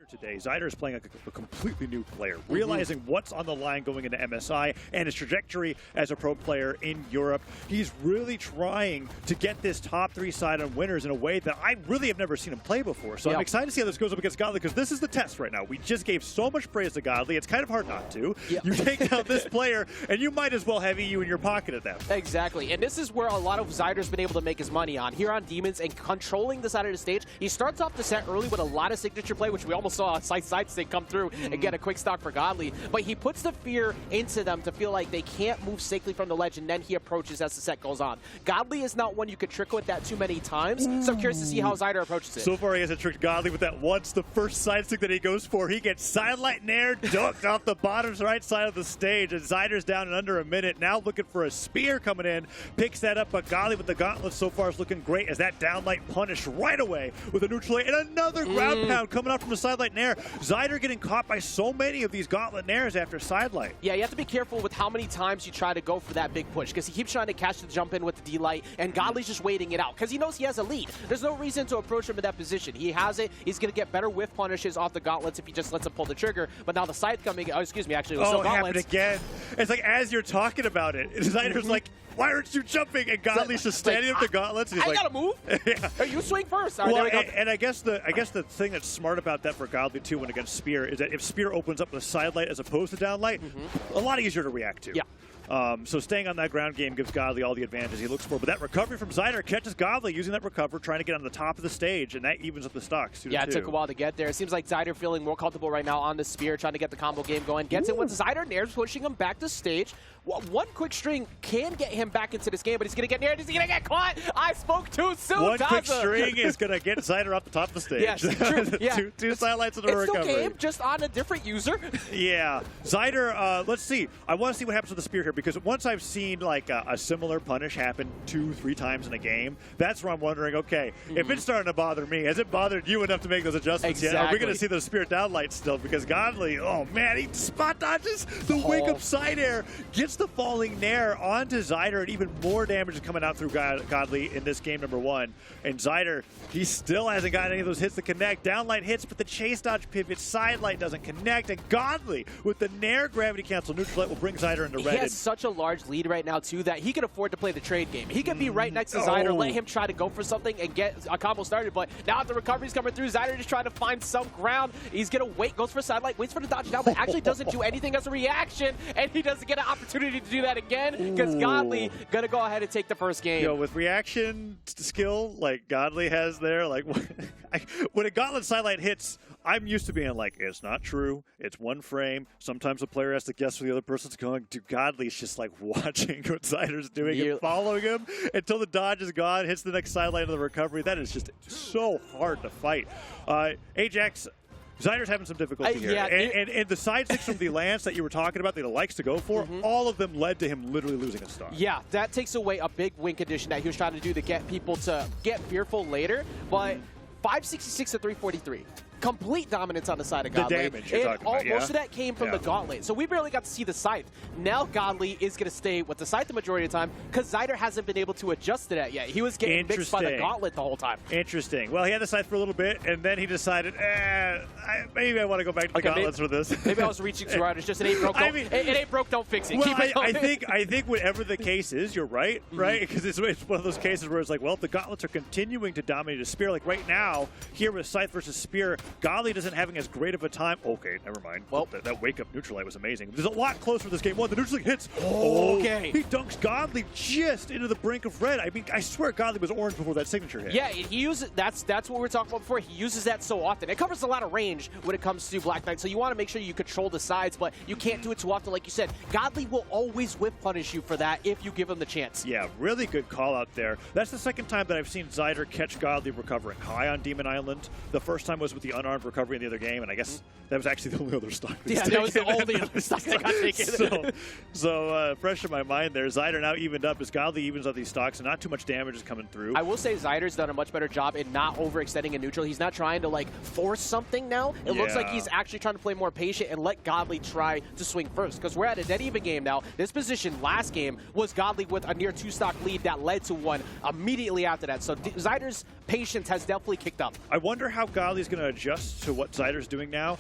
Today, Zyder is playing a completely new player, realizing what's on the line going into MSI and his trajectory as a pro player in Europe. He's really trying to get this top 3 side on winners in a way that I really have never seen him play before. So I'm excited to see how this goes up against Godly, because this is the test right now. We just gave so much praise to Godly, it's kind of hard not to. You take down this player, and you might as well have EU in your pocket at that point. Exactly, and this is where a lot of Zyder's been able to make his money on. Here on Demons and controlling the side of the stage, he starts off the set early with a lot of signature play, which we almost saw a side stick come through and get a quick stock for Godly. But he puts the fear into them to feel like they can't move safely from the ledge, and then he approaches as the set goes on. Godly is not one you could trick with that too many times, so I'm curious to see how Zyder approaches it. So far he hasn't tricked Godly with that once. The first side stick that he goes for, he gets sidelight nair ducked off the bottom right side of the stage, and Zyder's down in under a minute. Now looking for a spear coming in, picks that up, but Godly with the gauntlet so far is looking great as that downlight punished right away with a neutral and another ground pound coming out from the sidelight nair. Zyder getting caught by so many of these gauntlet nairs after sidelight. Yeah, you have to be careful with how many times you try to go for that big push, because he keeps trying to catch the jump in with the D-light, and Godly's just waiting it out because he knows he has a lead. There's no reason to approach him in that position. He has it. He's going to get better whiff punishes off the gauntlets if he just lets him pull the trigger. But now the side coming, oh, excuse me, actually, it was still it happened gauntlets. again. It's like as you're talking about it, Zyder's like, why aren't you jumping? And Godly's just standing up the gauntlets. And he's I like, gotta move. Yeah. You swing first. All Well, right, there we go. and I guess the thing that's smart about that for Godly too, when against Spear, is that if Spear opens up with a side light as opposed to down light, a lot easier to react to. Yeah. So staying on that ground game gives Godly all the advantages he looks for. But that recovery from Zyder catches Godly using that recover, trying to get on the top of the stage, and that evens up the stocks. Yeah, it took a while to get there. It seems like Zyder feeling more comfortable right now on the spear, trying to get the combo game going. Gets it with Zyder nairs, pushing him back to stage. One quick string can get him back into this game, but he's going to get naired. Is he going to get caught? I spoke too soon, One quick Daza. string is going to get Zyder off the top of the stage. Yes, true. Yeah. two sidelights in a recovery. It's still game, just on a different user. Yeah. Zyder, let's see. I want to see what happens with the spear here, because once I've seen like a similar punish happen 2-3 times in a game, that's where I'm wondering, okay, if it's starting to bother me, has it bothered you enough to make those adjustments yet? Are we going to see those spear downlights still? Because Godly, oh man, he spot dodges the wake up side air, gets the falling nair onto Zyder, and even more damage is coming out through Godly in this game number 1. And Zyder, he still hasn't got any of those hits to connect. Downlight hits, but the chase dodge pivot, side light doesn't connect, and Godly with the nair gravity cancel neutral light will bring Zyder into red. He has such a large lead right now too that he can afford to play the trade game. He can be right next to Zyder, let him try to go for something and get a combo started, but now the recovery's coming through, Zyder just trying to find some ground. He's gonna wait, goes for side light, waits for the dodge down, but actually doesn't do anything as a reaction, and he doesn't get an opportunity to do that again, because Godly gonna go ahead and take the first game. Yo, with reaction skill like Godly has there, like when a gauntlet sidelight hits, I'm used to being like, it's not true, it's one frame. Sometimes the player has to guess where the other person's going. Dude, Godly's just like watching what Zyder's doing and following him until the dodge is gone, hits the next sidelight of the recovery. That is just so hard to fight. Ajax, Zyder's having some difficulty here. And the side sticks from the Lance that you were talking about that he likes to go for, all of them led to him literally losing a stock. Yeah, that takes away a big win condition that he was trying to do to get people to get fearful later, but 566 to 343. Complete dominance on the side of Godly. The damage you're talking about, most of that came from the gauntlet. So we barely got to see the scythe. Now Godly is going to stay with the scythe the majority of the time because Zyder hasn't been able to adjust to that yet. He was getting mixed by the gauntlet the whole time. Interesting. Well, he had the scythe for a little bit, and then he decided, maybe I want to go back to the gauntlets for this. Maybe I was reaching too hard. It's just it ain't broke. It ain't broke, don't fix it. Well, Keep it going. I think whatever the case is, you're right, right? Because it's one of those cases where it's like, well, if the gauntlets are continuing to dominate a spear, like right now, here with scythe versus spear, Godly doesn't have as great of a time. Okay, never mind. Well, that wake up neutral light was amazing. There's a lot closer this game. One, the neutral light hits. Okay. He dunks Godly just into the brink of red. I mean, I swear Godly was orange before that signature hit. Yeah, he uses that's what we were talking about before. He uses that so often. It covers a lot of range when it comes to Black Knight, so you want to make sure you control the sides, but you can't do it too often. Like you said, Godly will always whip punish you for that if you give him the chance. Yeah, really good call out there. That's the second time that I've seen Zyder catch Godly recovering high on Demon Island. The first time was with the unarmed recovery in the other game, and I guess that was actually the only other stock. That was the only other stock that got taken. So fresh in my mind there. Zyder now evened up as Godly evens up these stocks, and not too much damage is coming through. I will say Zyder's done a much better job in not overextending a neutral. He's not trying to like force something now. It looks like he's actually trying to play more patient and let Godly try to swing first, because we're at a dead even game now. This position last game was Godly with a near 2-stock lead that led to one immediately after that. So Zyder's patience has definitely kicked up. I wonder how Godly's going to adjust to what Zyder's doing now.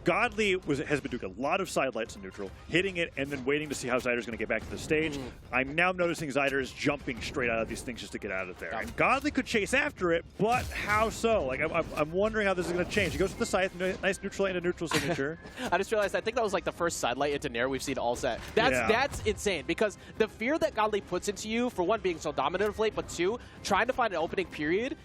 Godly has been doing a lot of side lights in neutral, hitting it, and then waiting to see how Zyder's going to get back to the stage. I'm now noticing Zyder is jumping straight out of these things just to get out of there. And Godly could chase after it, but how so? Like, I'm wondering how this is going to change. He goes to the scythe, nice neutral and a neutral signature. I just realized, I think that was like the first side light into Nair we've seen all set. That's insane, because the fear that Godly puts into you, for one, being so dominant of late, but two, trying to find an opening period,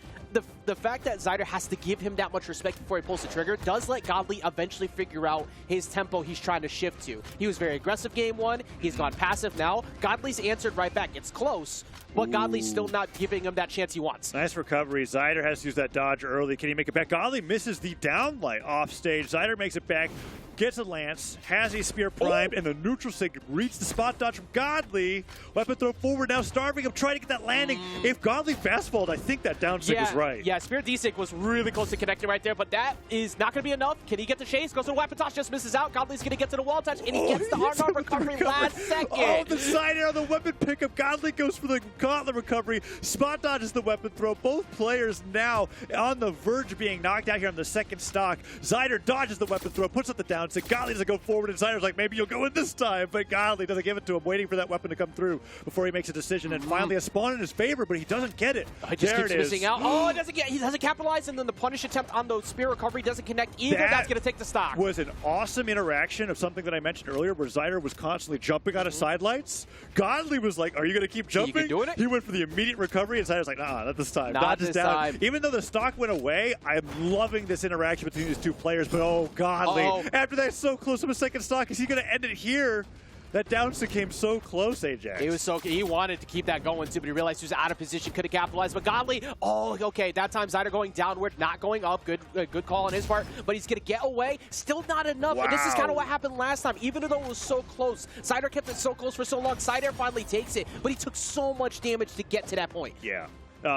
the fact that Zyder has to give him that much respect before he pulls the trigger does let Godly eventually figure out his tempo he's trying to shift to. He was very aggressive game one. He's gone passive now. Godly's answered right back. It's close, but Godly's still not giving him that chance he wants. Nice recovery. Zyder has to use that dodge early. Can he make it back? Godly misses the down light off stage. Zyder makes it back, gets a lance, has a spear primed, and the neutral sig reads the spot dodge from Godly. Weapon throw forward, now starving him, trying to get that landing. If Godly fastballed, I think that down sig was right. Yeah, spear D-sig was really close to connecting right there, but that is not going to be enough. Can he get the chase? Goes to the weapon toss, just misses out. Godly's going to get to the wall touch, and he gets the arm recovery last second. Oh, the side air on the weapon pickup. Godly goes for the gauntlet recovery. Spot dodges the weapon throw. Both players now on the verge of being knocked out here on the second stock. Zyder dodges the weapon throw, puts up the down sig. Godly doesn't go forward, and Zyder's like, maybe you'll go in this time, but Godly doesn't give it to him, waiting for that weapon to come through before he makes a decision, and finally a spawn in his favor, but he doesn't get it. He just keeps missing out. Oh, he doesn't capitalize, and then the punish attempt on the spear recovery doesn't connect either. That's going to take the stock. Was an awesome interaction of something that I mentioned earlier, where Zyder was constantly jumping out of side lights. Godly was like, are you going to keep jumping? You keep doing it? He went for the immediate recovery, and Zyder's like, nah, not this time. Not this time. Even though the stock went away, I'm loving this interaction between these two players, but oh, Godly. After that, so close to a second stock, is he going to end it here? That down stick came so close, Ajax. It was so he wanted to keep that going too, but he realized he was out of position, could have capitalized. But Godly, okay, that time Zyder going downward, not going up. Good call on his part, but he's gonna get away. Still not enough. Wow. And this is kind of what happened last time. Even though it was so close, Zyder kept it so close for so long. Zyder finally takes it, but he took so much damage to get to that point. Yeah.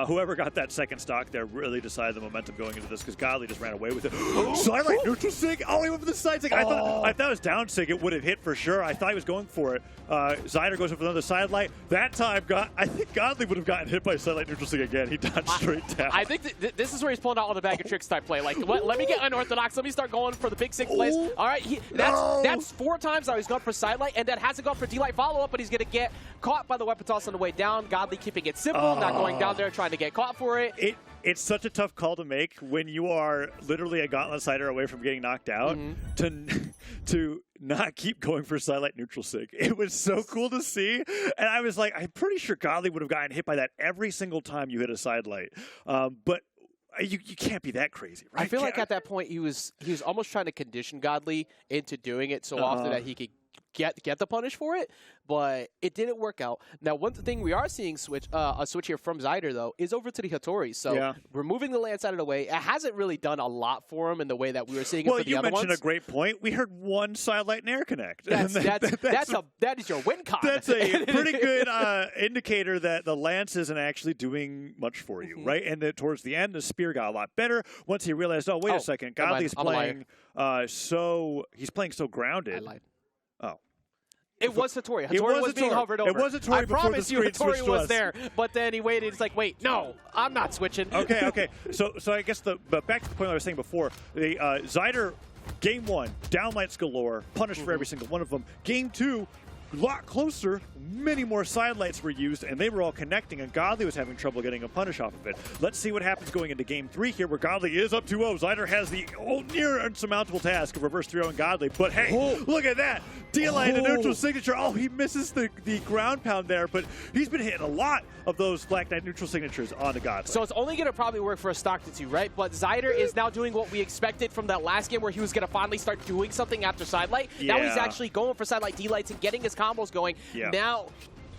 Whoever got that second stock there really decided the momentum going into this, because Godly just ran away with it. Silent neutral sig? Oh, he went for the side sig. I thought it was down sig. It would have hit for sure. I thought he was going for it. Zyder goes in for another side light. That time, I think Godly would have gotten hit by side light neutral sig again. He dodged straight down. I think this is where he's pulling out all the bag of tricks type play. Like, let me get unorthodox. Let me start going for the big six plays. All right, that's 4 times now he's gone for side light, and that hasn't gone for D-light follow-up, but he's going to get caught by the weapon toss on the way down. Godly keeping it simple, not going down there trying to get caught for it. It's such a tough call to make when you are literally a gauntlet sider away from getting knocked out to not keep going for sidelight neutral sig. It was so cool to see, and I was like, I'm pretty sure Godly would have gotten hit by that every single time you hit a sidelight, but you can't be that crazy, right? I feel like at that point he was almost trying to condition Godly into doing it so often that he could get the punish for it, but it didn't work out. Now, one thing we are seeing a switch here from Zyder, though, is over to the Hattori. So removing the lance out of the way, it hasn't really done a lot for him in the way that we were seeing it for the other ones. Well, you mentioned a great point. We heard one sidelight Nair connect. That is your win con. That's a pretty good indicator that the lance isn't actually doing much for you, right? And that towards the end, the spear got a lot better once he realized, oh, wait a second, Godly's playing he's playing so grounded. I lied. Oh. It was Hattori. Hattori was being hovered over. It was Hattori. I promise you Hattori was there, but then he waited. It's like, wait, no, I'm not switching. Okay. So I guess but back to the point I was saying before, the Zyder, game 1, downlights galore, punished for every single one of them. Game 2, a lot closer, many more sidelights were used, and they were all connecting, and Godly was having trouble getting a punish off of it. Let's see what happens going into Game 3 here, where Godly is up 2-0. Zyder has the near insurmountable task of reverse 3-0ing Godly, but hey, look at that! D-line, a neutral signature. Oh, he misses the ground pound there, but he's been hitting a lot of those Black Knight neutral signatures onto Godly. So it's only going to probably work for a stock to 2, right? But Zyder is now doing what we expected from that last game, where he was going to finally start doing something after sidelight. Now he's actually going for sidelight D-lights and getting his combos going. Now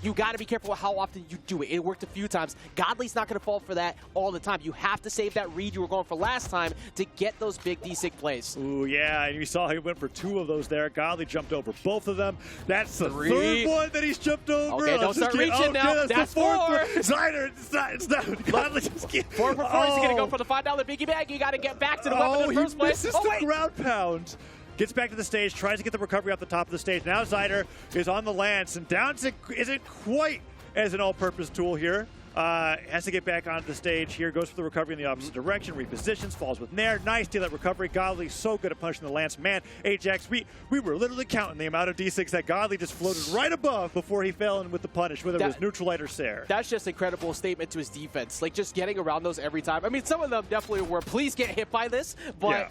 you got to be careful with how often you do it. It worked a few times. Godly's not going to fall for that all the time. You have to save that read you were going for last time to get those big D6 plays. Ooh, yeah, and you saw he went for 2 of those there. Godly jumped over both of them. That's the 3rd one that he's jumped over. Okay, don't start reaching now. That's 4. Zyder, it's not. Godly just can't. 4 for 4. He's going to go for the $5 biggie bag. You got to get back to the weapon in the first place. He misses the ground pound. Gets back to the stage, tries to get the recovery off the top of the stage. Now Zyder is on the lance, and Downs isn't quite as an all-purpose tool here. Has to get back onto the stage here, goes for the recovery in the opposite direction, repositions, falls with Nair. Nice deal that recovery. Godly so good at punishing the lance. Man, Ajax, we were literally counting the amount of D6 that Godly just floated right above before he fell in with the punish, whether it was neutral light or Sair. That's just an incredible statement to his defense. Like, just getting around those every time. I mean, some of them definitely were, please get hit by this, but... Yeah.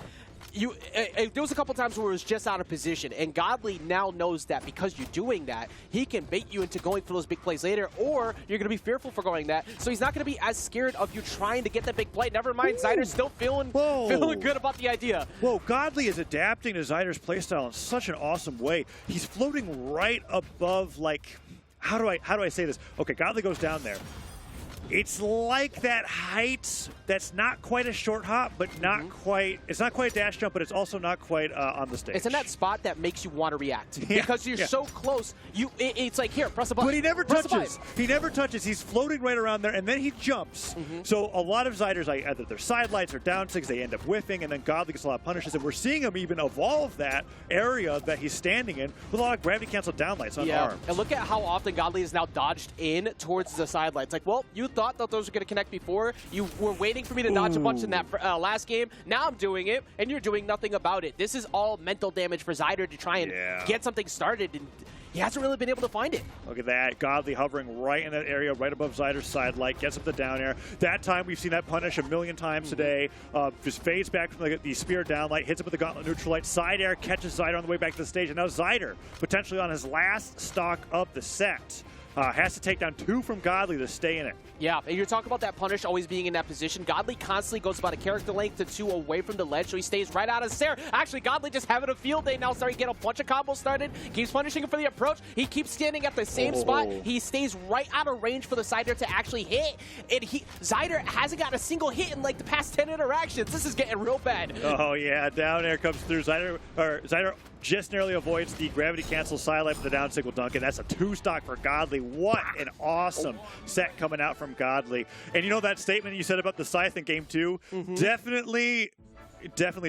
There was a couple times where it was just out of position, and Godly now knows that because you're doing that, he can bait you into going for those big plays later, or you're going to be fearful for going that. So he's not going to be as scared of you trying to get that big play. Never mind, Zyder's still feeling good about the idea. Whoa, Godly is adapting to Zyder's playstyle in such an awesome way. He's floating right above, like, how do I say this? Okay, Godly goes down there. It's like that height that's not quite a short hop, but not quite, it's not quite a dash jump, but it's also not quite on the stage. It's in that spot that makes you want to react. Because you're so close, it's like, here, press a button. But he never touches. He never touches. He's floating right around there, and then he jumps. So a lot of Zyders, either their side lights or down sigs, they end up whiffing, and then Godly gets a lot of punishes, and we're seeing him even evolve that area that he's standing in with a lot of gravity cancel down lights on arms. And look at how often Godly is now dodged in towards the side lights. Like, well, you thought that those were going to connect before. You were waiting for me to dodge a bunch in that last game. Now I'm doing it, and you're doing nothing about it. This is all mental damage for Zyder to try and get something started, and he hasn't really been able to find it. Look at that. Godly hovering right in that area, right above Zyder's side light, gets up the down air. That time, we've seen that punish a million times today. Just fades back from the spear down light, hits him with the gauntlet neutral light. Side air catches Zyder on the way back to the stage, and now Zyder, potentially on his last stock of the set. Has to take down 2 from Godly to stay in it. Yeah, and you're talking about that punish always being in that position. Godly constantly goes about a character length to 2 away from the ledge, so he stays right out of Sair. Actually, Godly just having a field day now, starting to get a bunch of combos started. Keeps punishing him for the approach. He keeps standing at the same spot. He stays right out of range for the Zyder to actually hit. And Zyder hasn't gotten a single hit in like the past 10 interactions. This is getting real bad. Oh yeah, down air comes through. Zyder just narrowly avoids the gravity cancel side light for the down single dunk, and that's a 2 stock for Godly. What an awesome set coming out from Godly. And you know that statement you said about the Scythe in Game 2? Definitely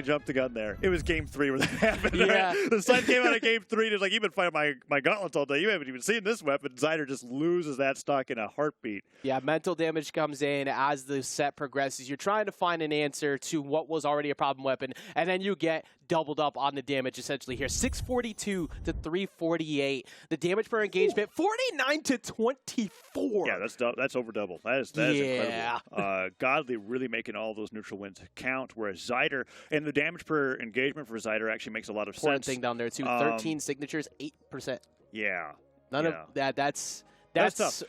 jumped the gun there. It was Game 3 where that happened. Yeah. Right? The Scythe came out of Game 3 and it's like, you've been fighting my gauntlets all day. You haven't even seen this weapon. Zyder just loses that stock in a heartbeat. Yeah, mental damage comes in as the set progresses. You're trying to find an answer to what was already a problem weapon, and then you get doubled up on the damage essentially here. 642 to 348. The damage per engagement, 49 to 24. Yeah, that's over double. That is incredible. Godly really making all those neutral wins count, whereas Zyder, and the damage per engagement for Zyder actually makes a lot of Important sense. thing down there too. 13 signatures, 8%. Yeah. None of that. That's tough.